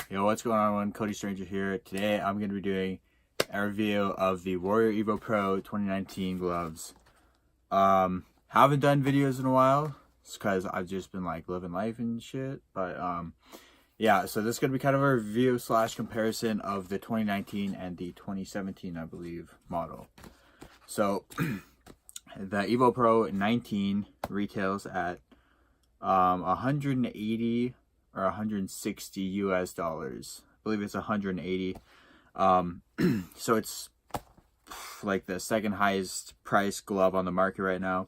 Yo, what's going on, everyone? Cody Stranger here. Today I'm going to be doing a review of the Warrior Evo Pro 2019 gloves. Haven't done videos in a while. It's because I've just been like living life and shit. But yeah, so this is going to be kind of a review / comparison of the 2019 and the 2017, I believe, model. So the Evo Pro 19 retails at 180 or 160 US dollars. I believe it's 180. So it's like the second highest price glove on the market right now.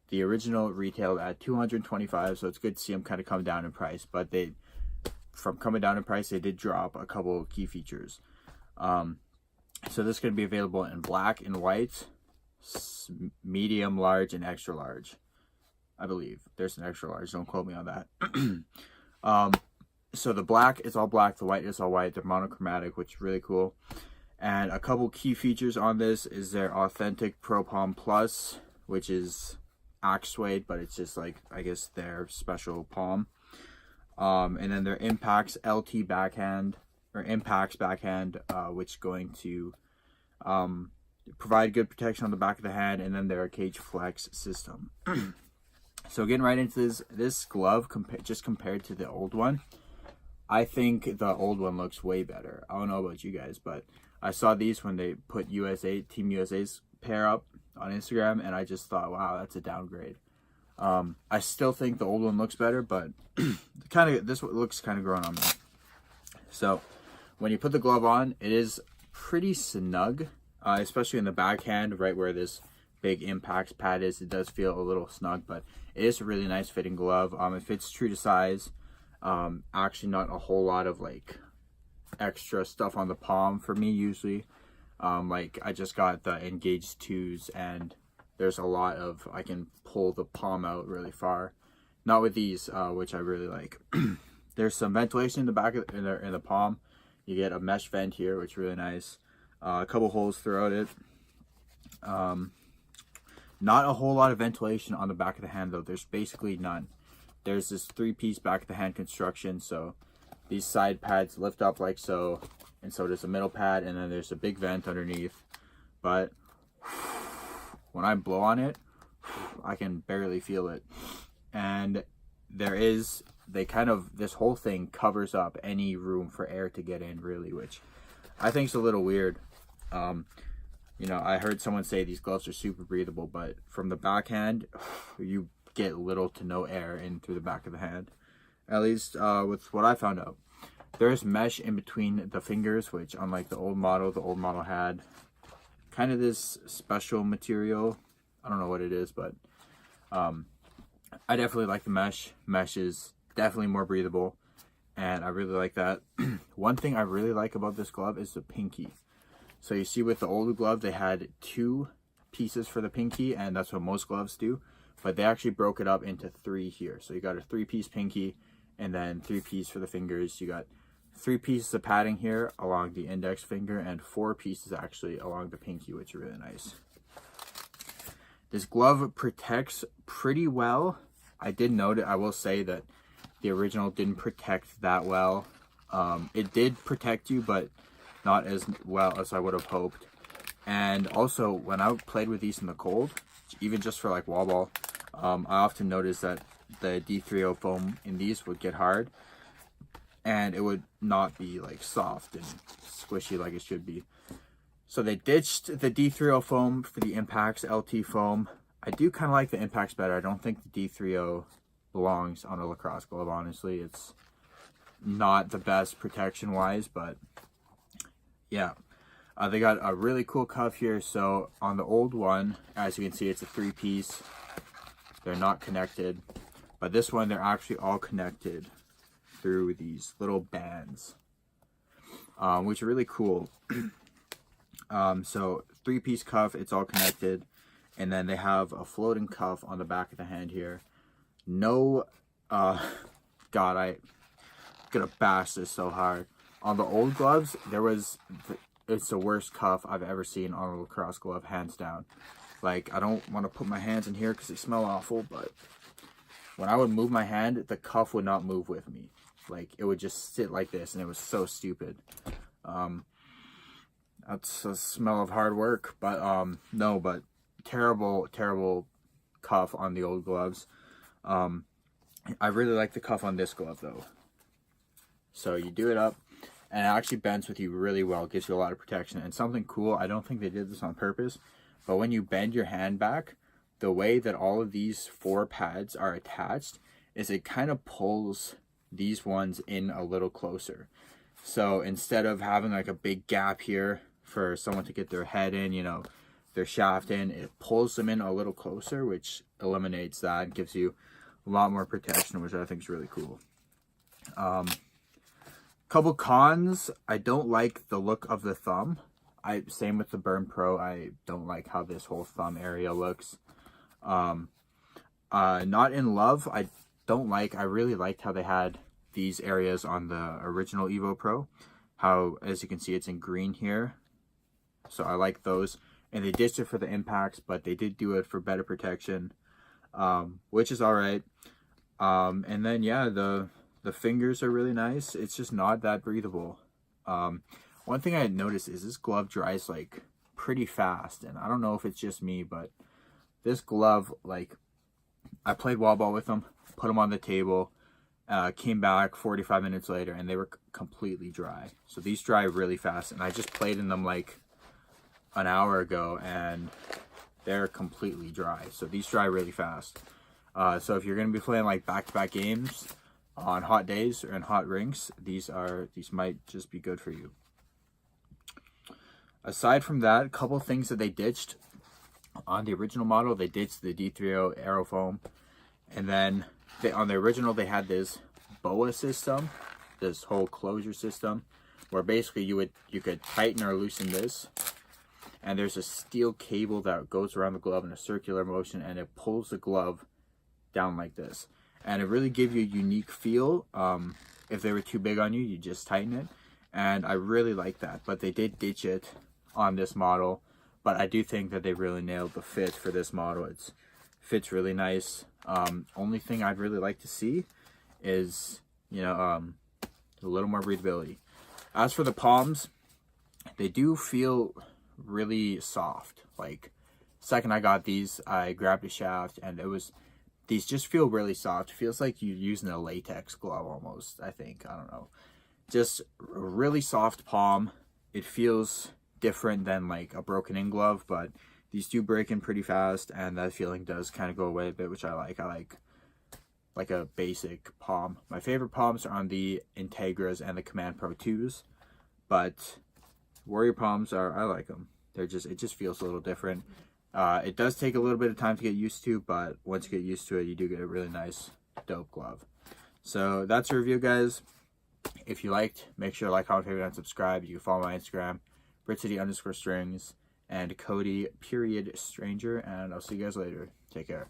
The original retailed at 225, so it's good to see them kind of come down in price, but from coming down in price, they did drop a couple of key features. So this is going to be available in black and white, medium, large, and extra large. I believe there's an extra large, don't quote me on that. So the black is all black, the white is all white. They're monochromatic, which is really cool. And a couple key features on this is their authentic Pro Palm Plus, which is axe suede, but it's just like, I guess, their special palm. And then their Impacts LT backhand, or Impacts backhand, which is going to provide good protection on the back of the hand, and then their Cage Flex system. So getting right into this glove, just compared to the old one, I think the old one looks way better. I don't know about you guys, but I saw these when they put Team USA's pair up on Instagram, and I just thought, wow, that's a downgrade. I still think the old one looks better, but this looks kind of grown on me. So when you put the glove on, it is pretty snug, especially in the backhand, right where this big Impacts pad is. It does feel a little snug, but it is a really nice fitting glove. It fits true to size. Actually not a whole lot of like extra stuff on the palm for me usually. Like I just got the Engaged 2s, and there's a lot of, I can pull the palm out really far. Not with these, which I really like. There's some ventilation in the back in the palm. You get a mesh vent here, which is really nice. A couple holes throughout it. Not a whole lot of ventilation on the back of the hand though. There's basically none. There's this 3-piece back of the hand construction, so these side pads lift up like so, and so does the middle pad, and then there's a big vent underneath. But when I blow on it, I can barely feel it. And this whole thing covers up any room for air to get in, really, which I think is a little weird. You know, I heard someone say these gloves are super breathable, but from the backhand, you get little to no air in through the back of the hand. At least with what I found out. There's mesh in between the fingers, which unlike the old model had kind of this special material. I don't know what it is, but I definitely like the mesh. Mesh is definitely more breathable, and I really like that. One thing I really like about this glove is the pinky. So you see with the older glove, they had 2 pieces for the pinky, and that's what most gloves do. But they actually broke it up into 3 here. So you got a 3-piece pinky, and then 3-piece for the fingers. You got 3 pieces of padding here along the index finger, and 4 pieces actually along the pinky, which are really nice. This glove protects pretty well. I did note it. I will say that the original didn't protect that well. It did protect you, but not as well as I would have hoped. And also, when I played with these in the cold, even just for like wall ball, I often noticed that the D30 foam in these would get hard, and it would not be like soft and squishy like it should be. So they ditched the D30 foam for the Impacts LT foam. I do kind of like the Impacts better. I don't think the D30 belongs on a lacrosse glove, honestly. It's not the best protection wise, but yeah. They got a really cool cuff here. So on the old one, as you can see, it's a 3-piece. They're not connected, but this one, they're actually all connected through these little bands, which are really cool. So 3-piece cuff, it's all connected, and then they have a floating cuff on the back of the hand here. No, God, I'm gonna bash this so hard. On the old gloves, it's the worst cuff I've ever seen on a lacrosse glove, hands down. Like, I don't want to put my hands in here because they smell awful, but when I would move my hand, the cuff would not move with me. Like, it would just sit like this, and it was so stupid. That's a smell of hard work, but no, but terrible cuff on the old gloves. I really like the cuff on this glove though. So you do it up, and it actually bends with you really well. It gives you a lot of protection. And something cool, I don't think they did this on purpose, but when you bend your hand back, the way that all of these 4 pads are attached is it kind of pulls these ones in a little closer. So instead of having like a big gap here for someone to get their head in, you know, their shaft in, it pulls them in a little closer, which eliminates that and gives you a lot more protection, which I think is really cool. Couple cons, I don't like the look of the thumb. Same with the Burn Pro, I don't like how this whole thumb area looks. Not in love, I really liked how they had these areas on the original Evo Pro. How, as you can see, it's in green here. So I like those. And they ditched it for the impacts, but they did do it for better protection, which is alright. And then, yeah, the fingers are really nice. It's just not that breathable. One thing I had noticed is this glove dries like pretty fast, and I don't know if it's just me, but this glove, like, I played wall ball with them, put them on the table, came back 45 minutes later, and they were completely dry. So these dry really fast, and I just played in them like an hour ago, and they're completely dry. So these dry really fast. So if you're going to be playing like back-to-back games on hot days or in hot rinks, these might just be good for you. Aside from that, a couple things that they ditched on the original model. They ditched the D30 Aerofoam, and then on the original they had this BOA system, this whole closure system, where basically you could tighten or loosen this, and there's a steel cable that goes around the glove in a circular motion, and it pulls the glove down like this, and it really gives you a unique feel. If they were too big on you, you just tighten it, and I really like that. But they did ditch it on this model, but I do think that they really nailed the fit for this model. It fits really nice. Only thing I'd really like to see is, you know, a little more breathability. As for the palms, they do feel really soft. Like, second I got these, I grabbed a shaft, and these just feel really soft. It feels like you're using a latex glove almost, I think. I don't know. Just a really soft palm. It feels different than like a broken in glove, but these do break in pretty fast, and that feeling does kind of go away a bit, which I like. I like a basic palm. My favorite palms are on the Integras and the Command Pro 2s, but Warrior palms I like them. It just feels a little different. It does take a little bit of time to get used to, but once you get used to it, you do get a really nice, dope glove. So that's a review, guys. If you liked, make sure to like, comment, favorite, and subscribe. You can follow my Instagram, BritCity_strings, and Cody_stranger, and I'll see you guys later. Take care.